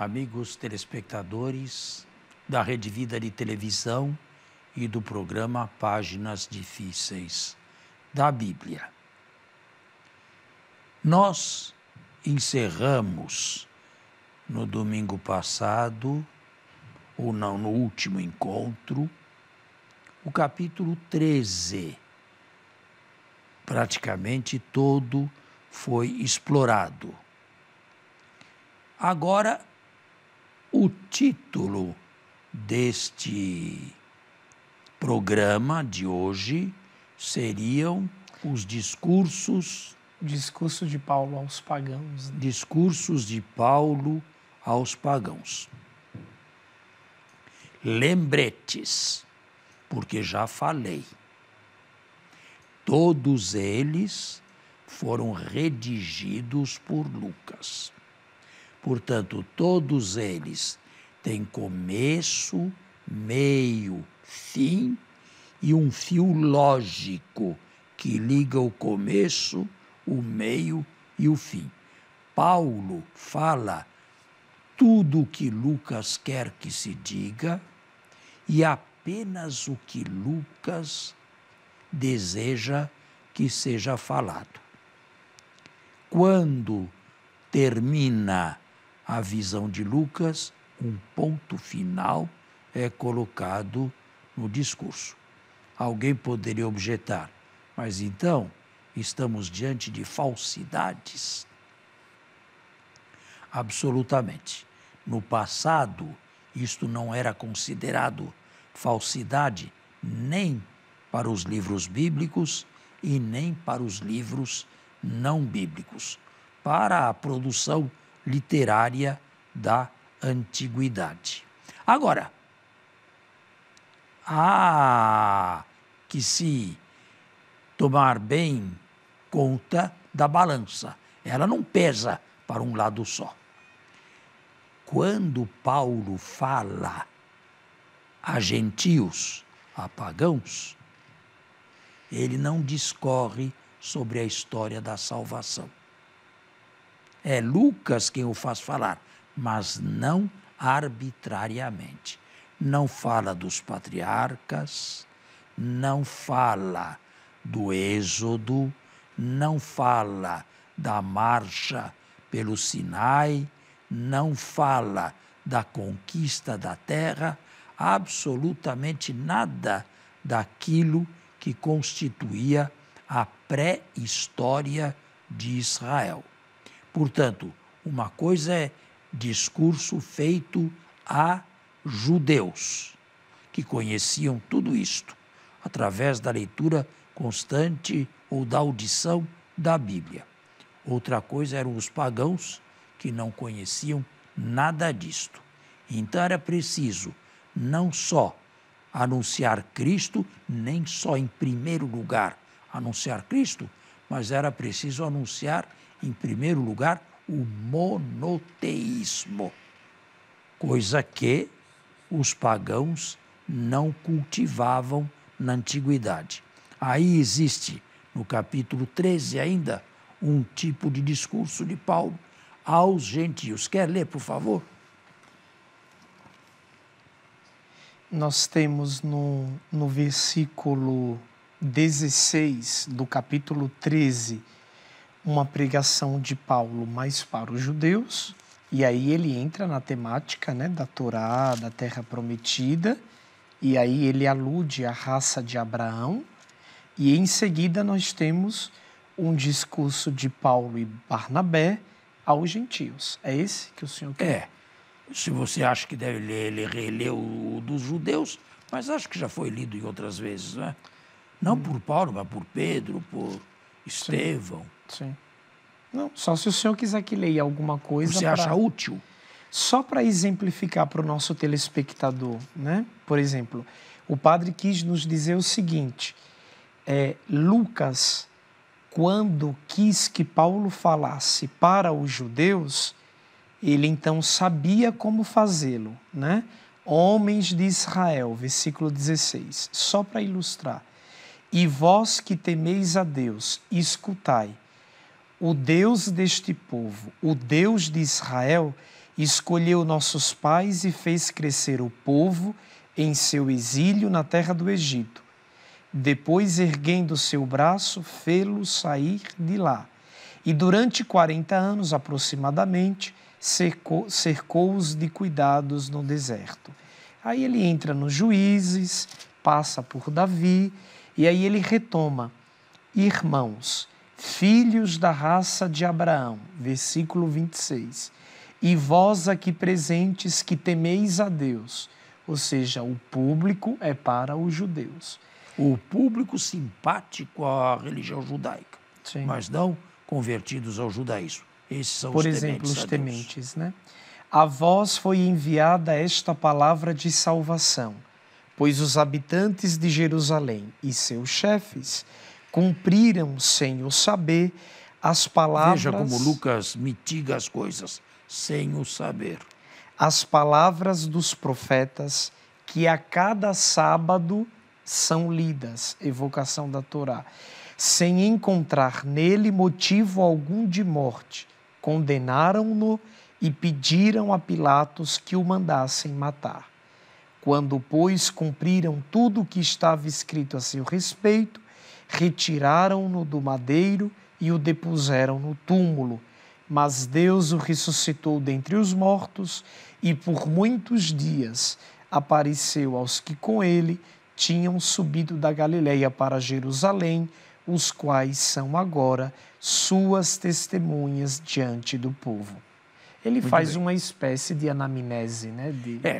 amigos telespectadores da Rede Vida de Televisão e do programa Páginas Difíceis da Bíblia. Nós encerramos no domingo passado, ou não, no último encontro, o capítulo 13. Praticamente todo foi explorado. Agora, o título deste programa de hoje seriam os discursos... Discurso de Paulo aos pagãos. Discursos de Paulo aos pagãos. Lembretes, porque já falei. Todos eles foram redigidos por Lucas. Portanto, todos eles têm começo, meio, fim e um fio lógico que liga o começo, o meio e o fim. Paulo fala tudo o que Lucas quer que se diga e apenas o que Lucas deseja que seja falado. Quando termina a visão de Lucas, um ponto final é colocado no discurso. Alguém poderia objetar, mas então estamos diante de falsidades? Absolutamente. No passado, isto não era considerado falsidade nem para os livros bíblicos e nem para os livros não bíblicos, para a produção literária da antiguidade. Agora, há que se tomar bem conta da balança. Ela não pesa para um lado só. Quando Paulo fala a gentios, a pagãos, ele não discorre sobre a história da salvação. É Lucas quem o faz falar, mas não arbitrariamente. Não fala dos patriarcas, não fala do Êxodo, não fala da marcha pelo Sinai, não fala da conquista da terra, absolutamente nada daquilo que constituía a pré-história de Israel. Portanto, uma coisa é discurso feito a judeus, que conheciam tudo isto, através da leitura constante ou da audição da Bíblia. Outra coisa eram os pagãos, que não conheciam nada disto. Então era preciso não só anunciar Cristo, nem só em primeiro lugar anunciar Cristo, mas era preciso anunciar em primeiro lugar o monoteísmo, coisa que os pagãos não cultivavam na antiguidade. Aí existe, no capítulo 13 ainda, um tipo de discurso de Paulo aos gentios. Quer ler, por favor? Nós temos no versículo 16 do capítulo 13 uma pregação de Paulo mais para os judeus, e aí ele entra na temática, né, da Torá, da Terra Prometida, e aí ele alude à raça de Abraão, e em seguida nós temos um discurso de Paulo e Barnabé aos gentios. É esse que o senhor quer? É. Se você acha que deve ler, ele releu o dos judeus, mas acho que já foi lido em outras vezes, não é? Não por Paulo, mas por Pedro, por Estevão. Sim. Não, só se o senhor quiser que leia alguma coisa. Você acha útil? Só para exemplificar para o nosso telespectador, né? Por exemplo, o padre quis nos dizer o seguinte: Lucas, quando quis que Paulo falasse para os judeus, ele então sabia como fazê-lo, né? Homens de Israel, versículo 16, só para ilustrar. E vós que temeis a Deus, escutai. O Deus deste povo, o Deus de Israel, escolheu nossos pais e fez crescer o povo em seu exílio na terra do Egito. Depois, erguendo seu braço, fê-los sair de lá. E durante 40 anos aproximadamente, cercou-os de cuidados no deserto. Aí ele entra nos Juízes, passa por Davi, e aí ele retoma: irmãos, filhos da raça de Abraão, versículo 26, e vós aqui presentes que temeis a Deus, ou seja, o público é para os judeus. O público simpático à religião judaica, Sim. mas não convertidos ao judaísmo. Esses são Por os exemplo, tementes os a Deus. tementes, né? A vós foi enviada esta palavra de salvação, pois os habitantes de Jerusalém e seus chefes cumpriram sem o saber as palavras... Veja como Lucas mitiga as coisas sem o saber. As palavras dos profetas que a cada sábado são lidas, evocação da Torá, sem encontrar nele motivo algum de morte. Condenaram-no e pediram a Pilatos que o mandassem matar. Quando, pois, cumpriram tudo o que estava escrito a seu respeito, retiraram-no do madeiro e o depuseram no túmulo. Mas Deus o ressuscitou dentre os mortos e por muitos dias apareceu aos que com ele tinham subido da Galileia para Jerusalém, os quais são agora suas testemunhas diante do povo. Ele faz uma espécie de anamnese, né?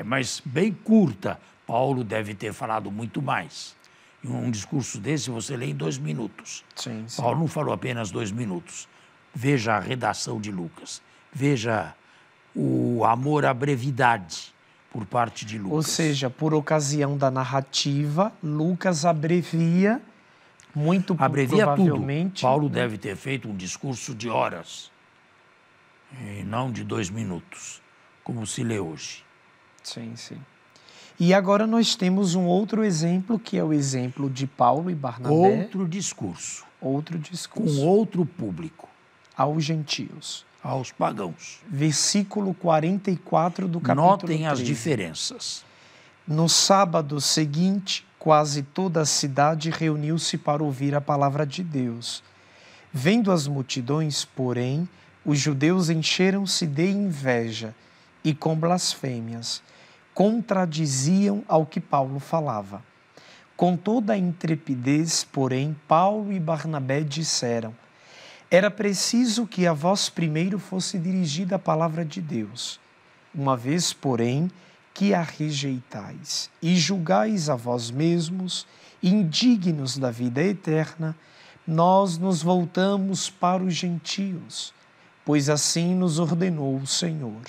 Mas bem curta. Paulo deve ter falado muito mais. Em um discurso desse, você lê em 2 minutos. Sim. Paulo não falou apenas 2 minutos. Veja a redação de Lucas. Veja o amor à brevidade por parte de Lucas. Ou seja, por ocasião da narrativa, Lucas abrevia muito provavelmente. Tudo. Paulo deve ter feito um discurso de horas, e não de 2 minutos, como se lê hoje. Sim. E agora nós temos um outro exemplo, que é o exemplo de Paulo e Barnabé. Outro discurso. Com outro público. Aos gentios. Aos pagãos. Versículo 44 do capítulo 13. Notem as diferenças. No sábado seguinte, quase toda a cidade reuniu-se para ouvir a palavra de Deus. Vendo as multidões, porém, os judeus encheram-se de inveja e com blasfêmias contradiziam ao que Paulo falava. Com toda a intrepidez, porém, Paulo e Barnabé disseram: era preciso que a vós primeiro fosse dirigida a palavra de Deus. Uma vez, porém, que a rejeitais e julgais a vós mesmos indignos da vida eterna, nós nos voltamos para os gentios, pois assim nos ordenou o Senhor.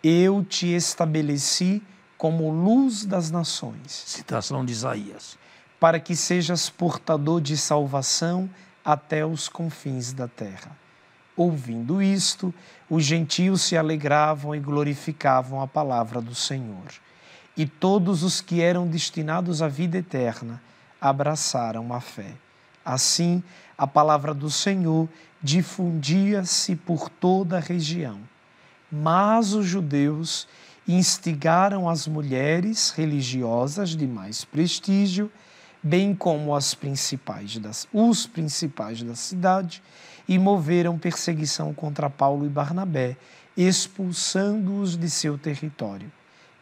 Eu te estabeleci como luz das nações. Citação de Isaías. Para que sejas portador de salvação até os confins da terra. Ouvindo isto, os gentios se alegravam e glorificavam a palavra do Senhor. E todos os que eram destinados à vida eterna abraçaram a fé. Assim, a palavra do Senhor difundia-se por toda a região. Mas os judeus instigaram as mulheres religiosas de mais prestígio, bem como os principais da cidade, e moveram perseguição contra Paulo e Barnabé, expulsando-os de seu território.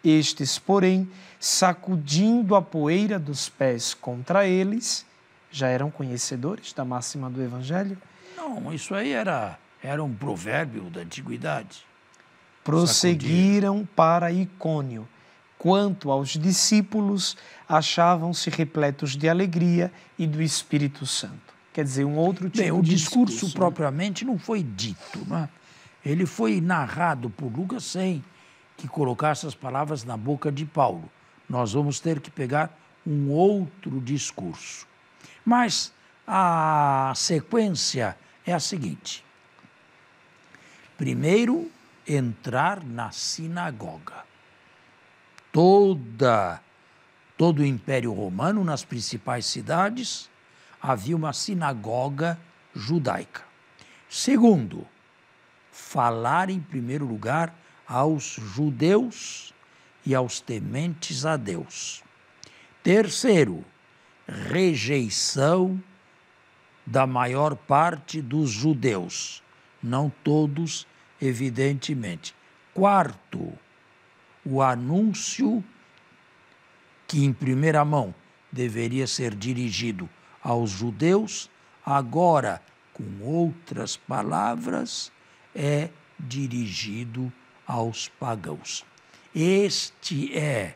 Estes, porém, sacudindo a poeira dos pés contra eles, já eram conhecedores da máxima do Evangelho? Não, isso aí era um provérbio da antiguidade. Prosseguiram para Icônio. Quanto aos discípulos, achavam-se repletos de alegria e do Espírito Santo. Quer dizer, um outro tipo o de discurso propriamente não foi dito, não é? Ele foi narrado por Lucas sem que colocasse as palavras na boca de Paulo. Nós vamos ter que pegar um outro discurso. Mas a sequência é a seguinte. Primeiro, entrar na sinagoga. Todo o Império Romano, nas principais cidades, havia uma sinagoga judaica. Segundo, falar em primeiro lugar aos judeus e aos tementes a Deus. Terceiro, rejeição da maior parte dos judeus, não todos, evidentemente. Quarto, o anúncio que em primeira mão deveria ser dirigido aos judeus, agora, com outras palavras, é dirigido aos pagãos. Este é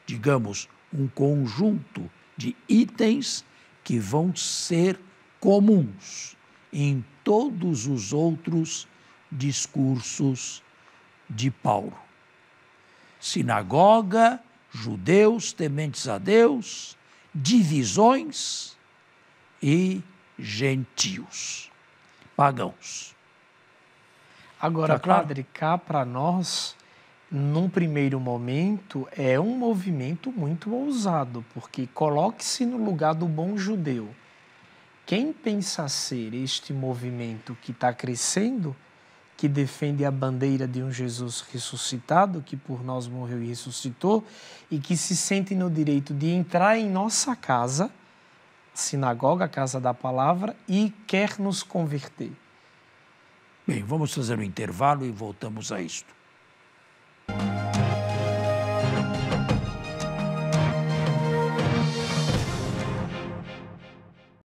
digamos, um conjunto de itens que vão ser comuns em todos os outros discursos de Paulo. Sinagoga, judeus tementes a Deus, divisões e gentios, pagãos. Agora, Tá claro? Padre, cá para nós, num primeiro momento, é um movimento muito ousado, porque coloque-se no lugar do bom judeu. Quem pensa ser este movimento que está crescendo, que defende a bandeira de um Jesus ressuscitado, que por nós morreu e ressuscitou, e que se sente no direito de entrar em nossa casa, sinagoga, casa da palavra, e quer nos converter? Bem, vamos fazer um intervalo e voltamos a isto.